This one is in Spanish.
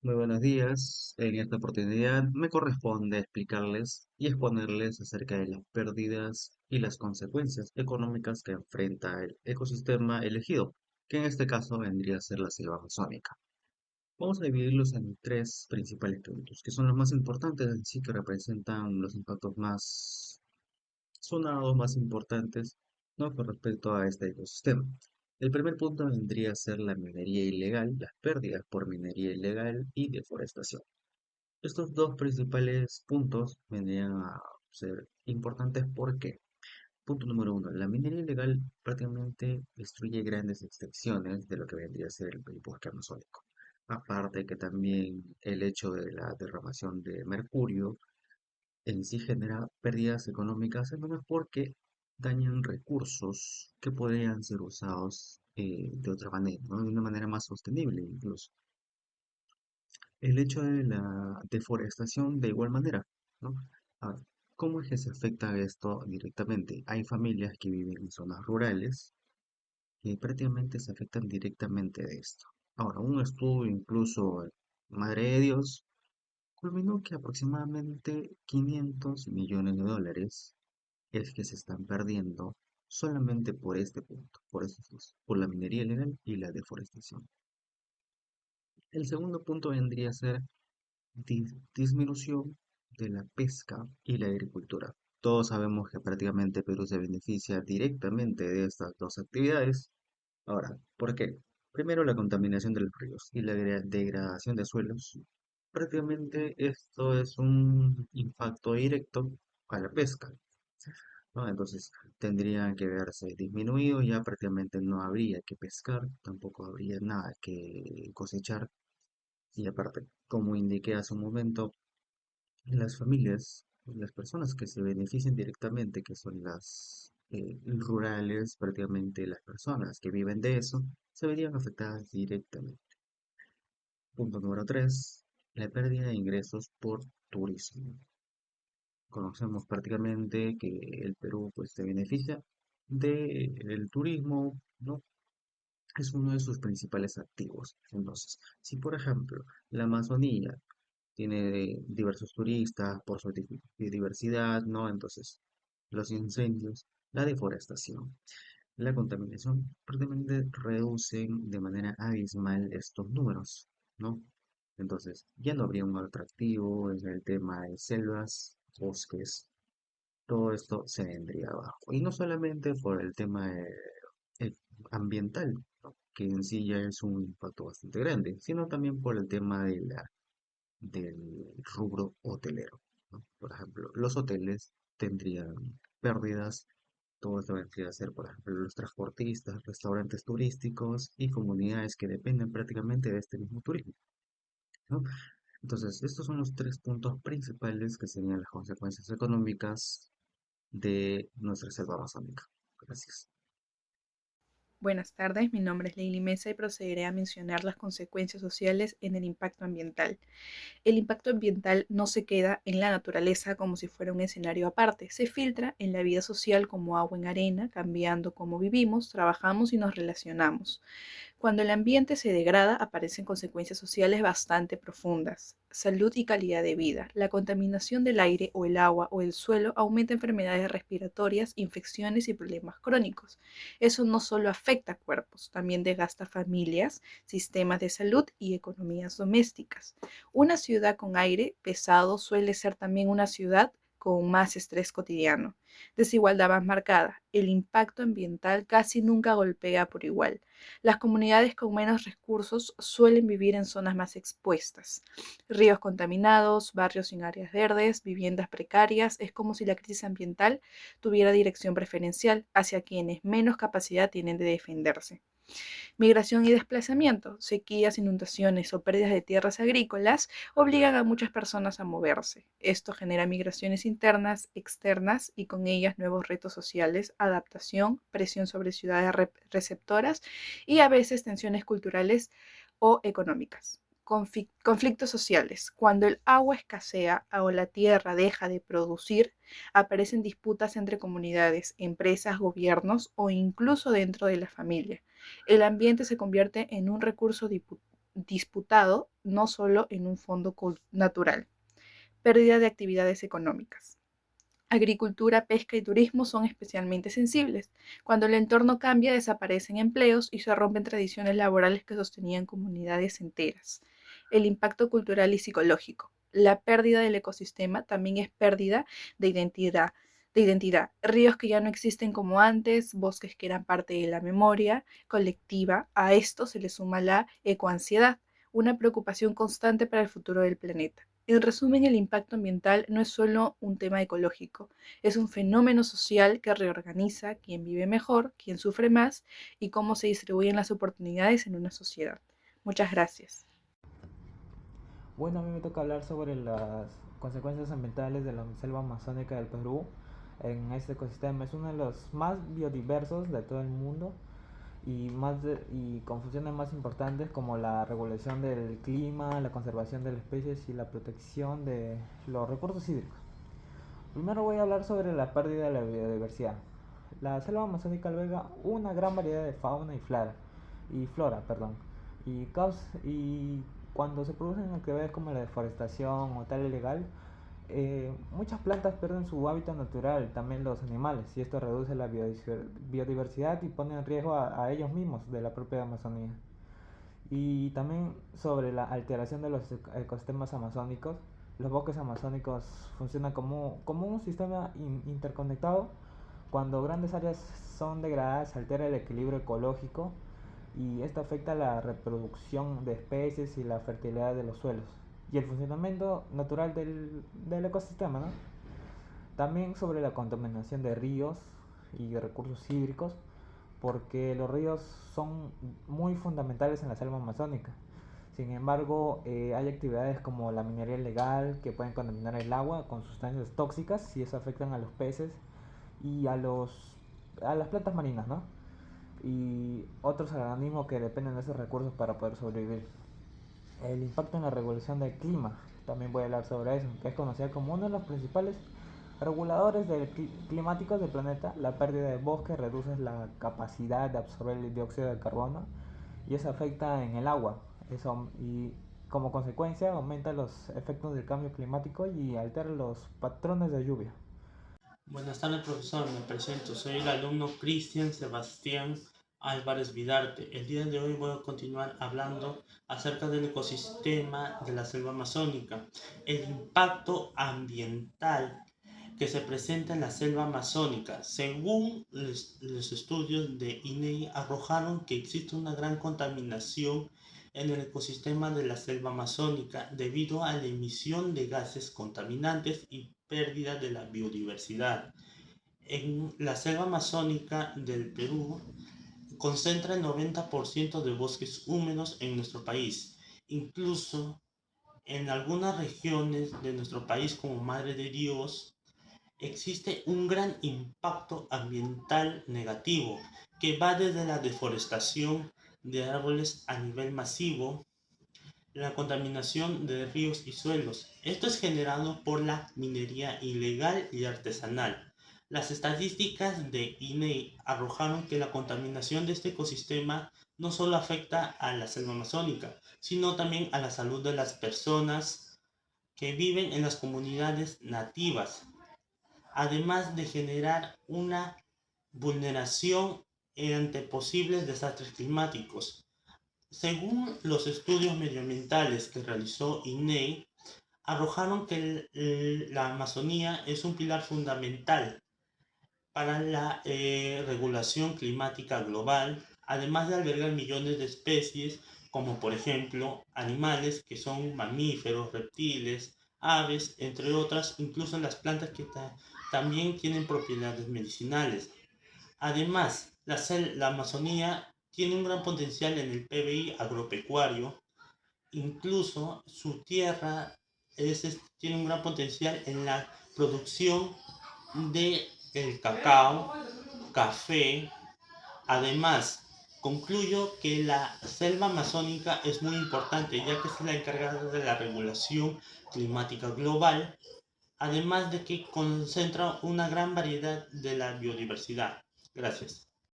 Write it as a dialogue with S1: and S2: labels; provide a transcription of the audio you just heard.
S1: Muy buenos días. En esta oportunidad me corresponde explicarles y exponerles acerca de las pérdidas y las consecuencias económicas que enfrenta el ecosistema elegido, que en este caso vendría a ser la selva amazónica. Vamos a dividirlos en tres principales puntos, que son los más importantes en sí, que representan los impactos más sonados, más importantes, ¿no? Con respecto a este ecosistema. El primer punto vendría a ser la minería ilegal, las pérdidas por minería ilegal y deforestación. Estos dos principales puntos vendrían a ser importantes porque, punto número uno, la minería ilegal prácticamente destruye grandes extensiones de lo que vendría a ser el bosque amazónico. Aparte que también el hecho de la derramación de mercurio en sí genera pérdidas económicas enormes porque dañan recursos que podrían ser usados de otra manera, ¿no? De una manera más sostenible incluso. El hecho de la deforestación de igual manera, ¿no? Ahora, ¿cómo es que se afecta esto directamente? Hay familias que viven en zonas rurales que prácticamente se afectan directamente de esto. Ahora, un estudio incluso Madre de Dios culminó que aproximadamente 500 millones de dólares es que se están perdiendo solamente por este punto, por estos dos, por la minería ilegal y la deforestación. El segundo punto vendría a ser disminución de la pesca y la agricultura. Todos sabemos que prácticamente Perú se beneficia directamente de estas dos actividades. Ahora, ¿por qué? Primero, la contaminación de los ríos y la degradación de suelos. Prácticamente esto es un impacto directo a la pesca, ¿no? Entonces tendrían que verse disminuido, ya prácticamente no habría que pescar, tampoco habría nada que cosechar. Y aparte, como indiqué hace un momento, las familias, las personas que se benefician directamente, que son las rurales, prácticamente las personas que viven de eso, se verían afectadas directamente. Punto número 3, la pérdida de ingresos por turismo. Conocemos prácticamente que el Perú pues se beneficia del turismo, ¿no? Es uno de sus principales activos. Entonces, si por ejemplo la Amazonía tiene diversos turistas por su diversidad, ¿no? Entonces, los incendios, la deforestación, la contaminación prácticamente reducen de manera abismal estos números, ¿no? Entonces, ya no habría un atractivo en el tema de selvas, bosques, todo esto se vendría abajo. Y no solamente por el tema eh, ambiental, ¿no? Que en sí ya es un impacto bastante grande, sino también por el tema del rubro hotelero, ¿no? Por ejemplo, los hoteles tendrían pérdidas, todo esto vendría a ser, por ejemplo, los transportistas, restaurantes turísticos y comunidades que dependen prácticamente de este mismo turismo, ¿no? Entonces, estos son los tres puntos principales que serían las consecuencias económicas de nuestra selva amazónica. Gracias.
S2: Buenas tardes, mi nombre es Leili Mesa y procederé a mencionar las consecuencias sociales en el impacto ambiental. El impacto ambiental no se queda en la naturaleza como si fuera un escenario aparte, se filtra en la vida social como agua en arena, cambiando cómo vivimos, trabajamos y nos relacionamos. Cuando el ambiente se degrada, aparecen consecuencias sociales bastante profundas. Salud y calidad de vida. La contaminación del aire o el agua o el suelo aumenta enfermedades respiratorias, infecciones y problemas crónicos. Eso no solo afecta a cuerpos, también desgasta familias, sistemas de salud y economías domésticas. Una ciudad con aire pesado suele ser también una ciudad con más estrés cotidiano. Desigualdad más marcada. El impacto ambiental casi nunca golpea por igual. Las comunidades con menos recursos suelen vivir en zonas más expuestas. Ríos contaminados, barrios sin áreas verdes, viviendas precarias. Es como si la crisis ambiental tuviera dirección preferencial hacia quienes menos capacidad tienen de defenderse. Migración y desplazamiento, sequías, inundaciones o pérdidas de tierras agrícolas obligan a muchas personas a moverse. Esto genera migraciones internas, externas y con ellas nuevos retos sociales, adaptación, presión sobre ciudades receptoras y a veces tensiones culturales o económicas. Conflictos sociales. Cuando el agua escasea o la tierra deja de producir, aparecen disputas entre comunidades, empresas, gobiernos o incluso dentro de la familia. El ambiente se convierte en un recurso disputado no solo en un fondo natural. Pérdida de actividades económicas. Agricultura, pesca y turismo son especialmente sensibles. Cuando el entorno cambia, desaparecen empleos y se rompen tradiciones laborales que sostenían comunidades enteras. El impacto cultural y psicológico. La pérdida del ecosistema también es pérdida de identidad. Ríos que ya no existen como antes, bosques que eran parte de la memoria colectiva. A esto se le suma la ecoansiedad, una preocupación constante para el futuro del planeta. En resumen, el impacto ambiental no es solo un tema ecológico, es un fenómeno social que reorganiza quién vive mejor, quién sufre más y cómo se distribuyen las oportunidades en una sociedad. Muchas gracias.
S3: Bueno, a mí me toca hablar sobre las consecuencias ambientales de la selva amazónica del Perú en este ecosistema. Es uno de los más biodiversos de todo el mundo y con funciones más importantes como la regulación del clima, la conservación de las especies y la protección de los recursos hídricos. Primero voy a hablar sobre la pérdida de la biodiversidad. La selva amazónica alberga una gran variedad de fauna y flora, perdón, y cuando se producen actividades como la deforestación o tal ilegal, muchas plantas pierden su hábitat natural, también los animales, y esto reduce la biodiversidad y pone en riesgo a ellos mismos de la propia Amazonía. Y también sobre la alteración de los ecosistemas amazónicos, los bosques amazónicos funcionan como un sistema interconectado. Cuando grandes áreas son degradadas, se altera el equilibrio ecológico y esto afecta la reproducción de especies y la fertilidad de los suelos y el funcionamiento natural del ecosistema, ¿no? También sobre la contaminación de ríos y recursos hídricos, porque los ríos son muy fundamentales en la selva amazónica. Sin embargo, hay actividades como la minería ilegal que pueden contaminar el agua con sustancias tóxicas y eso afectan a los peces y a las plantas marinas, ¿no? Y otros organismos que dependen de esos recursos para poder sobrevivir. El impacto en la regulación del clima, también voy a hablar sobre eso, que es conocida como uno de los principales reguladores climáticos del planeta. La pérdida de bosques reduce la capacidad de absorber el dióxido de carbono y eso afecta en el agua. Y como consecuencia aumenta los efectos del cambio climático y altera los patrones de lluvia.
S4: Buenas tardes, profesor. Me presento. Soy el alumno Cristian Sebastián Álvarez Vidarte. El día de hoy voy a continuar hablando acerca del ecosistema de la selva amazónica, el impacto ambiental que se presenta en la selva amazónica. Según los estudios de INEI, arrojaron que existe una gran contaminación en el ecosistema de la selva amazónica debido a la emisión de gases contaminantes y pérdida de la biodiversidad. En la selva amazónica del Perú concentra el 90% de bosques húmedos en nuestro país. Incluso en algunas regiones de nuestro país como Madre de Dios existe un gran impacto ambiental negativo que va desde la deforestación de árboles a nivel masivo, la contaminación de ríos y suelos. Esto es generado por la minería ilegal y artesanal. Las estadísticas de INEI arrojaron que la contaminación de este ecosistema no solo afecta a la selva amazónica, sino también a la salud de las personas que viven en las comunidades nativas, además de generar una vulneración ante posibles desastres climáticos. Según los estudios medioambientales que realizó INEI, arrojaron que la Amazonía es un pilar fundamental para la regulación climática global, además de albergar millones de especies, como por ejemplo animales que son mamíferos, reptiles, aves, entre otras, incluso las plantas que también tienen propiedades medicinales. Además, la Amazonía tiene un gran potencial en el PBI agropecuario, incluso su tierra tiene un gran potencial en la producción de el cacao, café. Además, concluyo que la selva amazónica es muy importante ya que es la encargada de la regulación climática global, además de que concentra una gran variedad de la biodiversidad. Gracias.